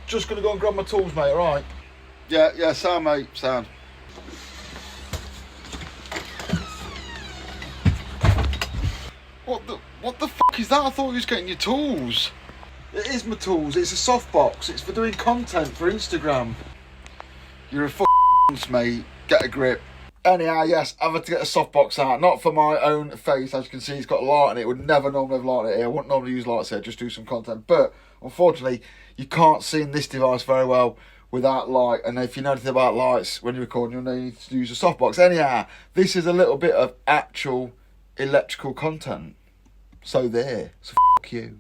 just gonna go and grab my tools, mate. All right. Yeah, sound, mate, sound. What the fuck is that? I thought you was getting your tools. It is my tools. It's a softbox. It's for doing content for Instagram. You're a fucking mate. Get a grip. Anyhow, yes, I've had to get a softbox out. Not for my own face. As you can see, it's got a light in it. Would never normally have light in it here. I wouldn't normally use lights here. Just do some content. But unfortunately, you can't see in this device very well without light. And if you know anything about lights when you're recording, you'll need to use a softbox. Anyhow, this is a little bit of actual electrical content. So there. So fuck you.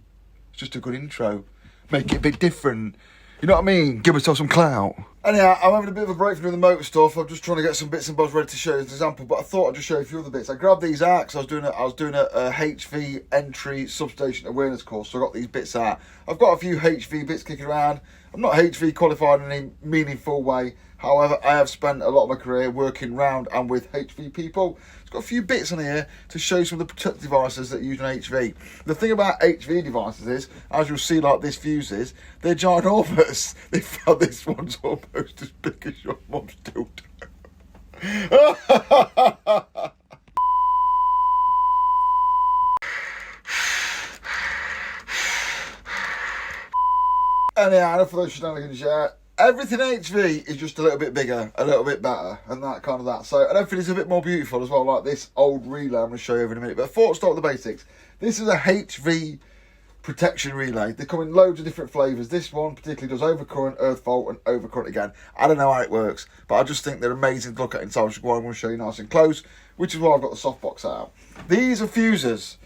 It's just a good intro. Make it a bit different. You know what I mean? Give myself some clout. Anyhow, I'm having a bit of a break from doing the motor stuff. I'm just trying to get some bits and bobs ready to show you as an example. But I thought I'd just show you a few other bits. I grabbed these out because I was doing a HV entry substation awareness course. So I got these bits out. I've got a few HV bits kicking around. I'm not HV qualified in any meaningful way. However, I have spent a lot of my career working round and with HV people. It's got a few bits on here to show you some of the protective devices that use an HV. The thing about HV devices is, as you'll see like this fuse is, they're ginormous. This one's almost as big as your mum's dildo. Anyhow, enough of those shenanigans, yeah. Everything HV is just a little bit bigger, a little bit better, and that kind of that. So, and everything is a bit more beautiful as well, like this old relay I'm going to show you in a minute. But before I start with the basics, this is a HV protection relay. They come in loads of different flavours. This one particularly does overcurrent, earth fault, and overcurrent again. I don't know how it works, but I just think they're amazing to look at inside. So I'm going to show you nice and close, which is why I've got the softbox out. These are fuses.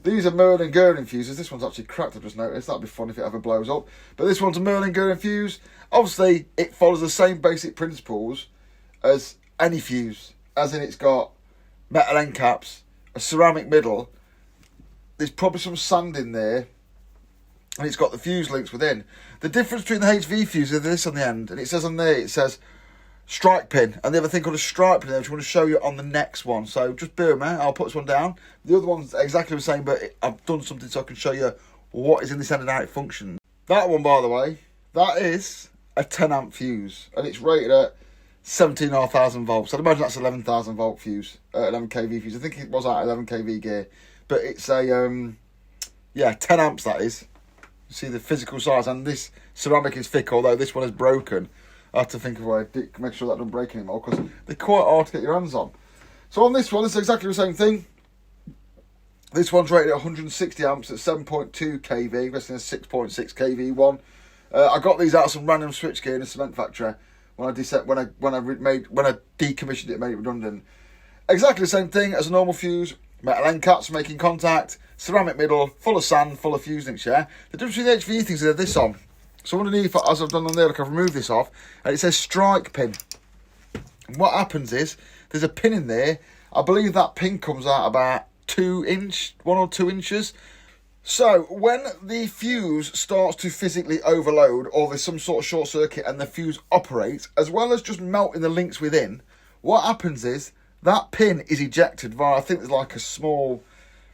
These are Merlin Gerling fuses. This one's actually cracked, I've just noticed. That'd be fun if it ever blows up. But this one's a Merlin Gerling fuse. Obviously, it follows the same basic principles as any fuse. As in, it's got metal end caps, a ceramic middle. There's probably some sand in there. And it's got the fuse links within. The difference between the HV fuse is this on the end. And it says on there, it says strike pin. And the other thing called a strike pin there, which I want to show you on the next one. So just bear with me. I'll put this one down. The other one's exactly the same, but I've done something so I can show you what is in this end and how it functions. That one, by the way, that is a 10 amp fuse. And it's rated at 17,500 volts. I'd imagine that's 11,000 volt fuse, 11 kV fuse. I think it was at 11 kV gear. But it's a, 10 amps that is. You see the physical size. And this ceramic is thick, although this one is broken. I have to think of a way to make sure that doesn't break anymore, because they're quite hard to get your hands on. So on this one, it's exactly the same thing. This one's rated at 160 amps at 7.2 kV, resting a 6.6 kV one. I got these out of some random switchgear in a cement factory when I decommissioned it, made it redundant. Exactly the same thing as a normal fuse. Metal end caps making contact, ceramic middle, full of sand, full of fuse links. Yeah. The difference between the HV things is this on. So underneath, as I've done on there, look, I've removed this off, and it says strike pin. And what happens is, there's a pin in there. I believe that pin comes out about 1 or 2 inches. So when the fuse starts to physically overload, or there's some sort of short circuit and the fuse operates, as well as just melting the links within, what happens is, that pin is ejected via, I think there's like a small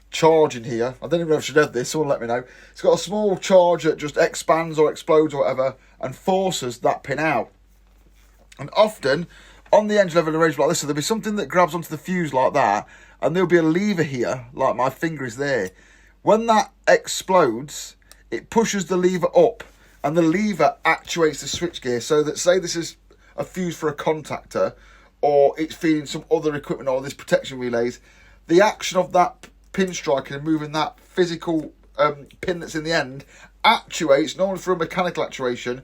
charge in here. I don't even know if I should have this, someone let me know. It's got a small charge that just expands or explodes or whatever and forces that pin out. And often on the engine level arrangement like this, so there'll be something that grabs onto the fuse like that, and there'll be a lever here, like my finger is there. When that explodes, it pushes the lever up, and the lever actuates the switchgear, so that, say this is a fuse for a contactor, or it's feeding some other equipment or this protection relays, the action of that pin striking and moving that physical pin that's in the end actuates, normally through a mechanical actuation,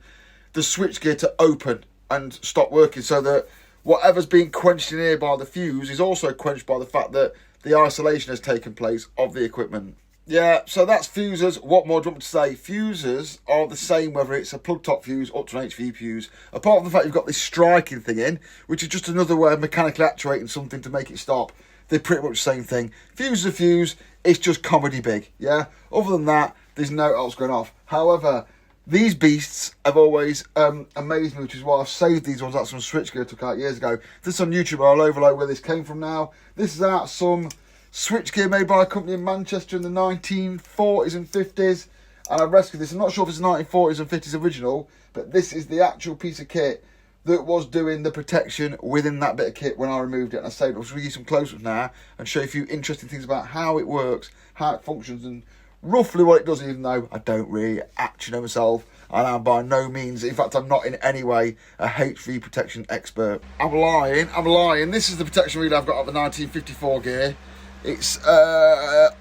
the switchgear to open and stop working, so that whatever's being quenched in here by the fuse is also quenched by the fact that the isolation has taken place of the equipment. Yeah, so that's fuses. What more do you want me to say? Fuses are the same whether it's a plug top fuse up to an HV fuse, apart from the fact you've got this striking thing in, which is just another way of mechanically actuating something to make it stop. They're pretty much the same thing. Fuse is a fuse, it's just comedy big, yeah? Other than that, there's no else going off. However, these beasts have always amazed me, which is why I've saved these ones out some switchgear I took out years ago. This is on YouTube, I'll overlay where this came from now. This is out some switchgear made by a company in Manchester in the 1940s and 50s. And I've rescued this. I'm not sure if it's a 1940s and 50s original, but this is the actual piece of kit that was doing the protection within that bit of kit when I removed it. And I saved it. I'll show you some close-ups now and show you a few interesting things about how it works, how it functions, and roughly what it does, even though I don't really actually know myself. And I'm by no means, in fact, I'm not in any way a HV protection expert. I'm lying. This is the protection relay I've got of the 1954 gear. It's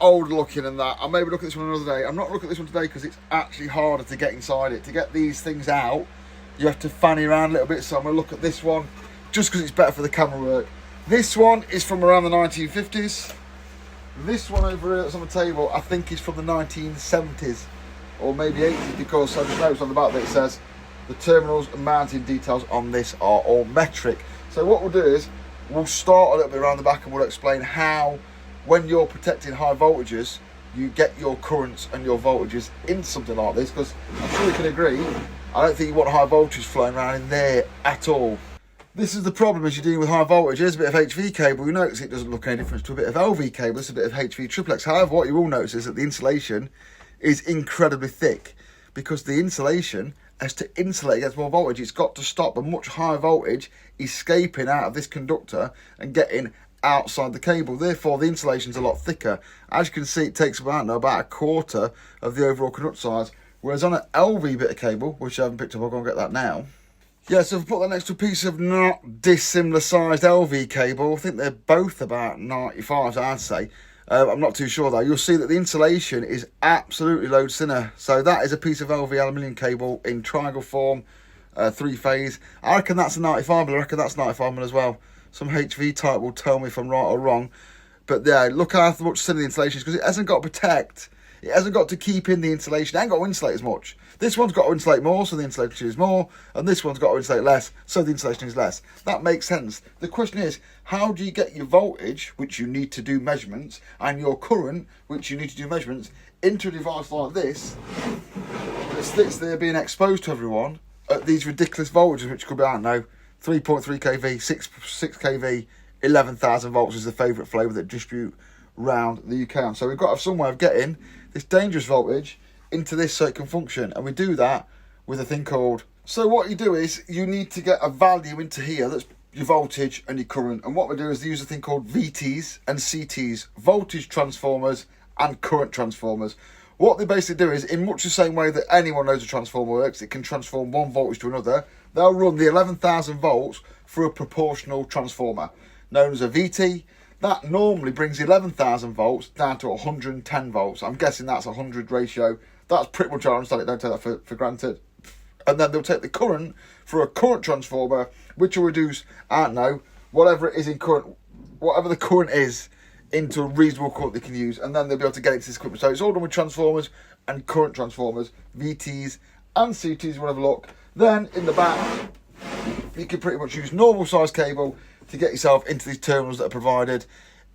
old looking and that. I maybe look at this one another day. I'm not looking at this one today because it's actually harder to get inside it. To get these things out, you have to fanny around a little bit. So I'm going to look at this one just because it's better for the camera work. This one is from around the 1950s. This one over here that's on the table, I think is from the 1970s or maybe 80s, because I just noticed on the back that it says the terminals and mounting details on this are all metric. So what we'll do is we'll start a little bit around the back and we'll explain how, when you're protecting high voltages, you get your currents and your voltages in something like this, because I'm sure you can agree, I don't think you want high voltage flowing around in there at all. This is the problem as you're dealing with high voltage. There's a bit of HV cable. You notice it doesn't look any different to a bit of LV cable. It's a bit of HV triplex. However, what you will notice is that the insulation is incredibly thick, because the insulation has to insulate against more voltage. It's got to stop a much higher voltage escaping out of this conductor and getting outside the cable. Therefore, the insulation's a lot thicker. As you can see, it takes about a quarter of the overall conductor size. Whereas on an LV bit of cable, which I haven't picked up, I'll go and get that now. Yeah, so if I put that next to a piece of not dissimilar sized LV cable, I think they're both about 95s, I'd say. I'm not too sure though. You'll see that the insulation is absolutely loads thinner. So that is a piece of LV aluminium cable in triangle form, 3-phase. I reckon that's a 95, but I reckon that's 95 mil as well. Some HV type will tell me if I'm right or wrong. But yeah, look how much thinner the insulation is, because it hasn't got to protect. It hasn't got to keep in the insulation. It ain't got to insulate as much. This one's got to insulate more, so the insulation is more. And this one's got to insulate less, so the insulation is less. That makes sense. The question is, how do you get your voltage, which you need to do measurements, and your current, which you need to do measurements, into a device like this that sits there being exposed to everyone at these ridiculous voltages, which could be, I don't know, 3.3 kV, 6 kV, 11,000 volts is the favourite flavour that distribute round the UK on. So we've got to have some way of getting this dangerous voltage into this so it can function, and we do that with a thing called, so what you do is you need to get a value into here that's your voltage and your current, and what we do is use a thing called VTs and CTs, voltage transformers and current transformers. What they basically do is, in much the same way that anyone knows a transformer works, it can transform one voltage to another, they'll run the 11,000 volts through a proportional transformer known as a VT. That normally brings 11,000 volts down to 110 volts. I'm guessing that's a 100 ratio. That's pretty much how I understand it. Don't take that for granted. And then they'll take the current for a current transformer, which will reduce, I don't know, whatever it is in current, whatever the current is, into a reasonable current they can use. And then they'll be able to get into this equipment. So it's all done with transformers and current transformers, VTs and CTs, whatever look. Then in the back, you can pretty much use normal size cable to get yourself into these terminals that are provided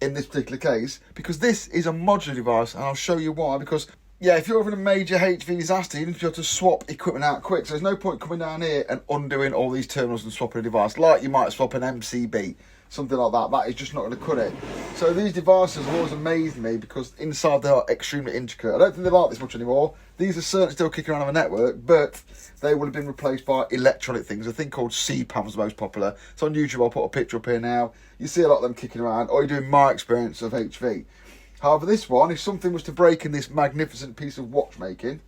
in this particular case, because this is a modular device, and I'll show you why. Because yeah, if you're having a major HV disaster, you need to be able to swap equipment out quick. So there's no point coming down here and undoing all these terminals and swapping a device, like you might swap an MCB, something like that. That is just not going to cut it. So these devices have always amazed me, because inside they are extremely intricate. I don't think they're like this much anymore. These are certainly still kicking around on the network, but they would have been replaced by electronic things. A thing called CPAM is the most popular. It's on YouTube. I'll put a picture up here now. You see a lot of them kicking around, or you're doing my experience of HV. However, this one, if something was to break in this magnificent piece of watchmaking,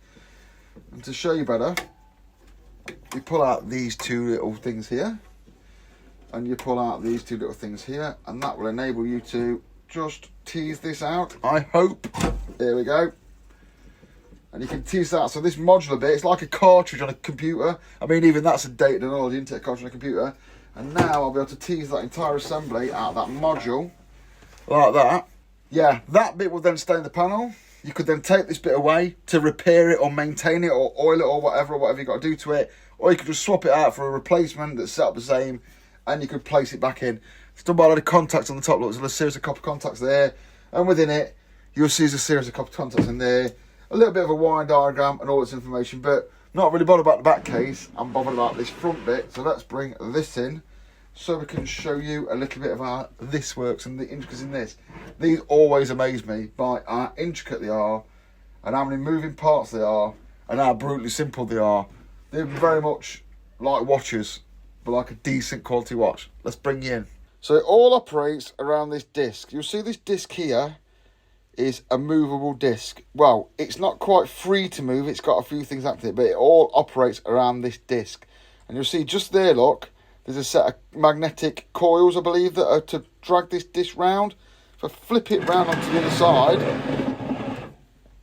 and to show you better, you pull out these two little things here, and you pull out these two little things here, and that will enable you to just tease this out, I hope. There we go. And you can tease that. So this modular bit, it's like a cartridge on a computer. I mean, even that's a dated analogy, isn't it? A cartridge on a computer. And now I'll be able to tease that entire assembly out of that module, like that. Yeah, that bit will then stay in the panel. You could then take this bit away to repair it or maintain it or oil it or whatever you've got to do to it. Or you could just swap it out for a replacement that's set up the same, and you could place it back in. It's done by a lot of contacts on the top. Look, there's a series of copper contacts there. And within it, you'll see there's a series of copper contacts in there. A little bit of a wiring diagram and all this information, but not really bothered about the back case. I'm bothered about this front bit. So let's bring this in so we can show you a little bit of how this works and the intricacies in this. These always amaze me by how intricate they are and how many moving parts there are, and how brutally simple they are. They're very much like watches, but like a decent quality watch. Let's bring you in. So it all operates around this disc. You'll see this disc here is a movable disc. Well, it's not quite free to move. It's got a few things happening to it, but it all operates around this disc. And you'll see just there, look, there's a set of magnetic coils, I believe, that are to drag this disc round. If I flip it round onto the other side,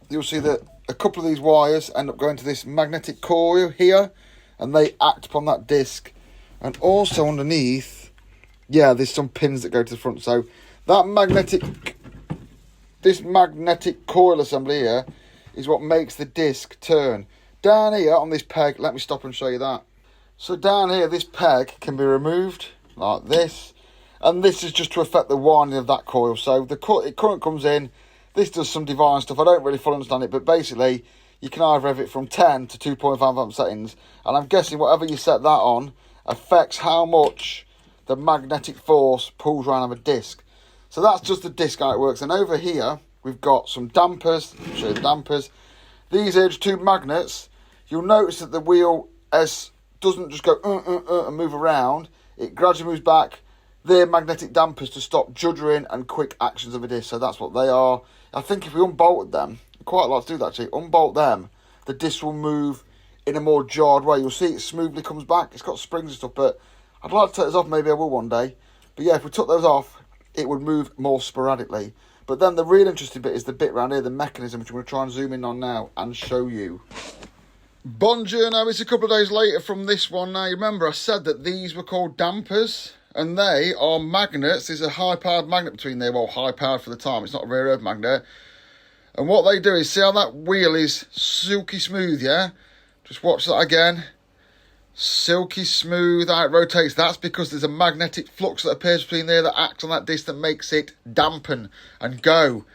you'll see that a couple of these wires end up going to this magnetic coil here, and they act upon that disc. And also underneath, yeah, there's some pins that go to the front. So that this magnetic coil assembly here is what makes the disc turn. Down here on this peg, let me stop and show you that. So down here, this peg can be removed like this, and this is just to affect the winding of that coil. So the current comes in, this does some divine stuff. I don't really fully understand it, but basically you can either have it from 10 to 2.5 amp settings, and I'm guessing whatever you set that on affects how much the magnetic force pulls around of a disc. So that's just the disc, how it works. And over here we've got some dampers. I'll show you the dampers. These edge tube magnets, you'll notice that the wheel doesn't just go and move around. It gradually moves back. They're magnetic dampers to stop juddering and quick actions of a disc. So that's what they are. I think if we unbolted them, I quite like to do that actually, unbolt them, the disc will move in a more jarred way. You'll see it smoothly comes back. It's got springs and stuff, but I'd like to take those off. Maybe I will one day. But yeah, if we took those off, it would move more sporadically. But then the real interesting bit is the bit around here, the mechanism, which I'm going to try and zoom in on now and show you. Buongiorno, it's a couple of days later from this one. Now, you remember I said that these were called dampers, and they are magnets. There's a high-powered magnet between there. Well, high-powered for the time. It's not a rare earth magnet. And what they do is, see how that wheel is silky smooth, yeah? Just watch that again. Silky smooth, how it rotates. That's because there's a magnetic flux that appears between there that acts on that disc that makes it dampen and go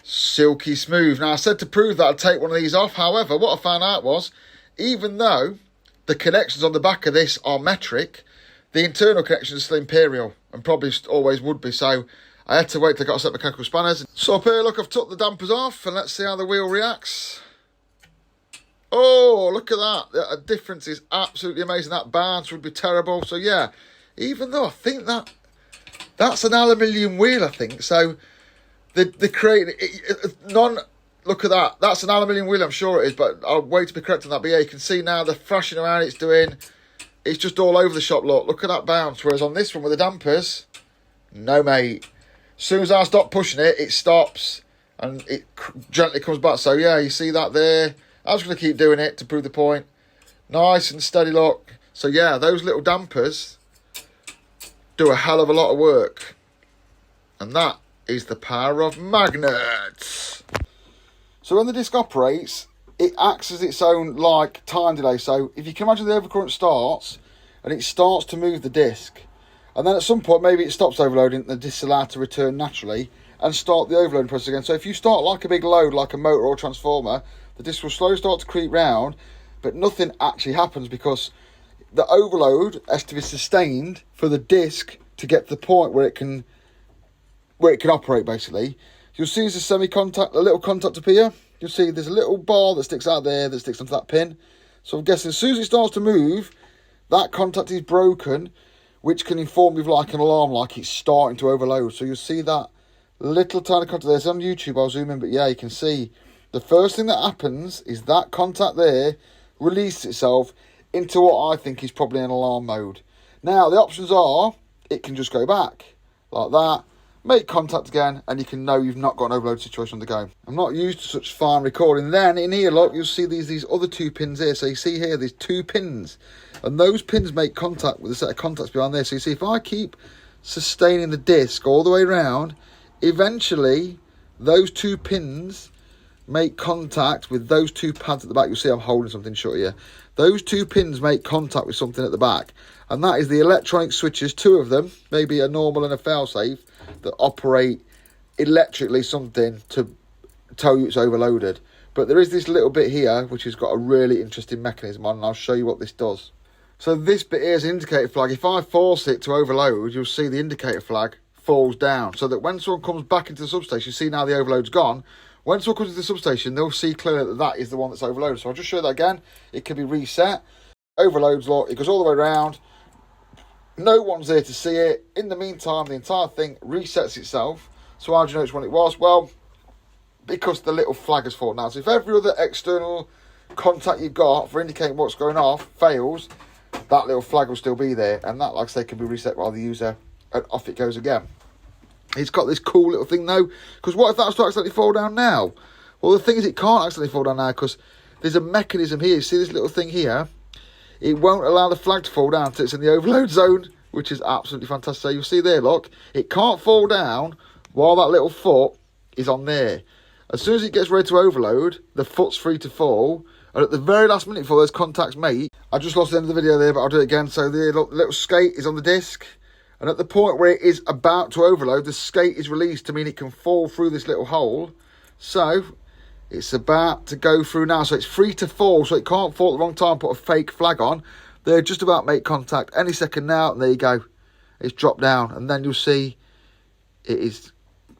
silky smooth. Now, I said to prove that I'd take one of these off. However, what I found out was, even though the connections on the back of this are metric, the internal connections are still imperial, and probably always would be. So I had to wait till I got a set of mechanical spanners. So up here, look, I've took the dampers off, and let's see how the wheel reacts. Oh, look at that. The difference is absolutely amazing. That bounce would be terrible. So yeah, even though I think that's an aluminium wheel, I think. So the crate, look at that. That's an aluminium wheel, I'm sure it is, but I'll wait to be correct on that. But yeah, you can see now the thrashing around it's doing. It's just all over the shop, look at that bounce. Whereas on this one with the dampers, no mate. As soon as I stop pushing it, it stops and it gently comes back. So yeah, you see that there. I was going to keep doing it to prove the point. Nice and steady, look. So yeah, those little dampers do a hell of a lot of work. And that is the power of magnets. So when the disc operates, it acts as its own like time delay. So if you can imagine the overcurrent starts and it starts to move the disc, and then at some point maybe it stops overloading and the disc is allowed to return naturally and start the overloading process again. So if you start like a big load, like a motor or transformer, the disc will slowly start to creep round, but nothing actually happens because the overload has to be sustained for the disc to get to the point where it can operate, basically. You'll see there's a little contact up here. You'll see there's a little bar that sticks out there that sticks onto that pin. So I'm guessing as soon as it starts to move, that contact is broken, which can inform you of like an alarm, like it's starting to overload. So you'll see that little tiny contact there. It's on YouTube, I'll zoom in, but yeah, you can see the first thing that happens is that contact there releases itself into what I think is probably an alarm mode. Now, the options are, it can just go back like that, make contact again, and you can know you've not got an overload situation on the go. I'm not used to such fine recording. Then in here, look, you'll see these other two pins here. So you see here, there's two pins, and those pins make contact with a set of contacts behind there. So you see, if I keep sustaining the disc all the way around, eventually those two pins make contact with those two pads at the back. You'll see I'm holding something short here. Those two pins make contact with something at the back, and that is the electronic switches, two of them, maybe a normal and a failsafe, that operate electrically something to tell you it's overloaded. But there is this little bit here which has got a really interesting mechanism on, and I'll show you what this does. So this bit here is an indicator flag. If I force it to overload, you'll see the indicator flag falls down, so that when someone comes back into the substation, you see now the overload's gone. When someone comes to the substation, they'll see clearly that that is the one that's overloaded. So I'll just show you that again. It can be reset. Overloads, look, it goes all the way around. No one's there to see it. In the meantime, the entire thing resets itself. So how do you know which one it was? Well, because the little flag has fallen out. So if every other external contact you've got for indicating what's going off fails, that little flag will still be there. And that, like I say, can be reset by the user. And off it goes again. It's got this cool little thing though, because what if that was to accidentally fall down now? Well, the thing is, it can't accidentally fall down now because there's a mechanism here. You see this little thing here? It won't allow the flag to fall down until it's in the overload zone, which is absolutely fantastic. So you'll see there, look, it can't fall down while that little foot is on there. As soon as it gets ready to overload, the foot's free to fall. And at the very last minute before those contacts meet, I just lost the end of the video there, but I'll do it again. So the little skate is on the disc. And at the point where it is about to overload, the skate is released to mean it can fall through this little hole. So it's about to go through now. So it's free to fall, so it can't fall at the wrong time, put a fake flag on. They're just about to make contact any second now. And there you go. It's dropped down. And then you'll see it is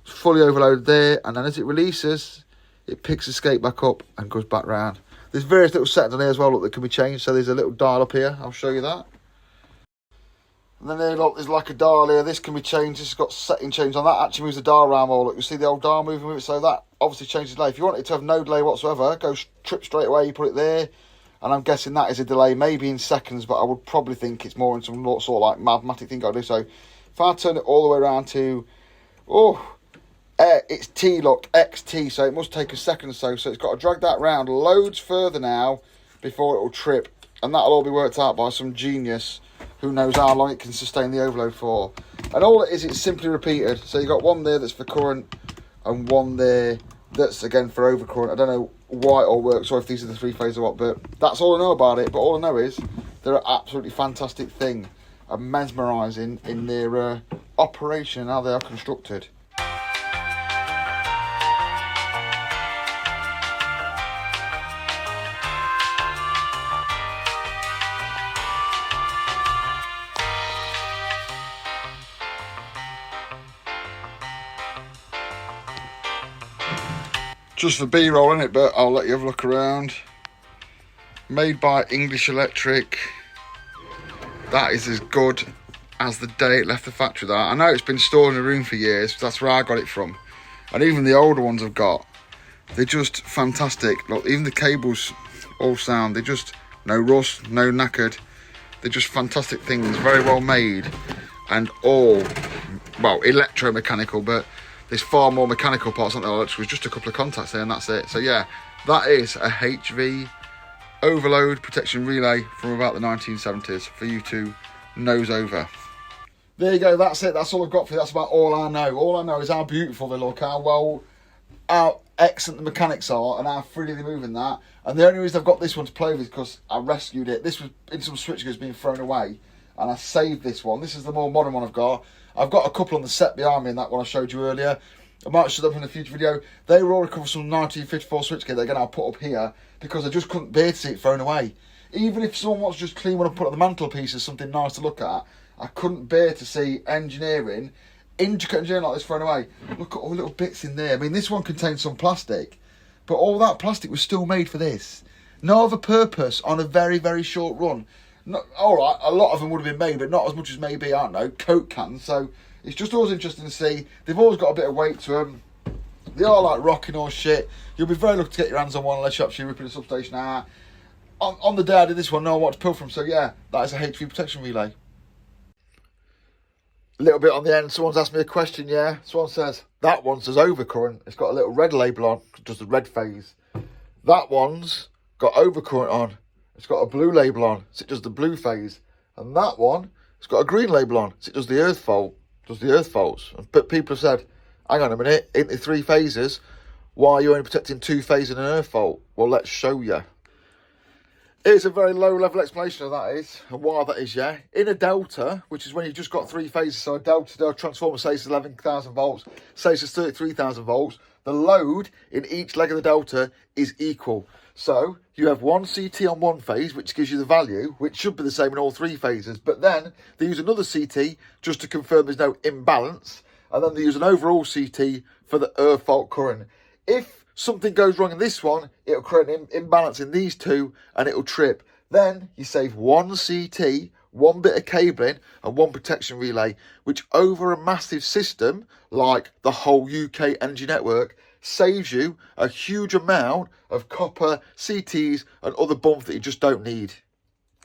fully overloaded there. And then as it releases, it picks the skate back up and goes back round. There's various little settings on here as well, look, that can be changed. So there's a little dial up here. I'll show you that. And then there, look, there's like a dial here. This can be changed. This has got setting change on that. Actually moves the dial around more. Look, you see the old dial moving with it. So that obviously changes delay. If you want it to have no delay whatsoever, go trip straight away. You put it there. And I'm guessing that is a delay, maybe in seconds, but I would probably think it's more in some sort of like mathematic thing I do. So if I turn it all the way around to, it's T, look, XT. So it must take a second or so. So it's got to drag that round loads further now before it will trip. And that'll all be worked out by some genius who knows how long it can sustain the overload for. And all it is, it's simply repeated. So you've got one there that's for current and one there that's again for overcurrent. I don't know why it all works or if these are the three phases or what, but that's all I know about it. But all I know is they're an absolutely fantastic thing and mesmerising in their operation and how they are constructed. Just for B-roll, innit, but I'll let you have a look around. Made by English Electric. That is as good as the day it left the factory. That I know it's been stored in a room for years. That's where I got it from. And even the older ones I've got, they're just fantastic. Look, even the cables all sound. They're just no rust, no knackered. They're just fantastic things, very well made. And all, well, electromechanical, but there's far more mechanical parts on the electrical. There's just a couple of contacts there and that's it. So yeah, that is a HV overload protection relay from about the 1970s for you to nose over. There you go, that's it. That's all I've got for you. That's about all I know. All I know is how beautiful they look, how excellent the mechanics are and how freely they move in that. And the only reason I've got this one to play with is because I rescued it. This was in some switchgears being thrown away and I saved this one. This is the more modern one I've got. I've got a couple on the set behind me in that one I showed you earlier. I might show them in a future video. They were all recovered from 1954 switchgear. They're going to put up here because I just couldn't bear to see it thrown away. Even if someone wants to just clean one and put on the mantelpiece as something nice to look at, I couldn't bear to see engineering, intricate engineering like this thrown away. Look at all the little bits in there. I mean, this one contains some plastic, but all that plastic was still made for this. No other purpose on a very, very short run. Alright, a lot of them would have been made, but not as much as maybe, I don't know, Coke cans. So it's just always interesting to see. They've always got a bit of weight to them. They are like rocking or shit. You'll be very lucky to get your hands on one unless you're actually ripping a substation out. On the day I did this one, know what to pull from. So yeah, that is a HV protection relay. A little bit on the end, someone's asked me a question, yeah. Someone says, that one says overcurrent. It's got a little red label on, just the red phase. That one's got overcurrent on. It's got a blue label on, so it does the blue phase. And that one, it's got a green label on, so it does the earth fault, But people have said, hang on a minute, ain't there three phases? Why are you only protecting two phases and an earth fault? Well, let's show you. It's a very low-level explanation of that is, and why that is, yeah. In a delta, which is when you've just got three phases, so a delta transformer says it's 11,000 volts, says it's 33,000 volts, the load in each leg of the delta is equal. So you have one CT on one phase, which gives you the value, which should be the same in all three phases. But then they use another CT just to confirm there's no imbalance. And then they use an overall CT for the earth fault current. If Something goes wrong in this one, it'll create an imbalance in these two and it'll trip. Then you save one CT, one bit of cabling and one protection relay, which over a massive system like the whole UK energy network saves you a huge amount of copper, CTs and other bumps that you just don't need.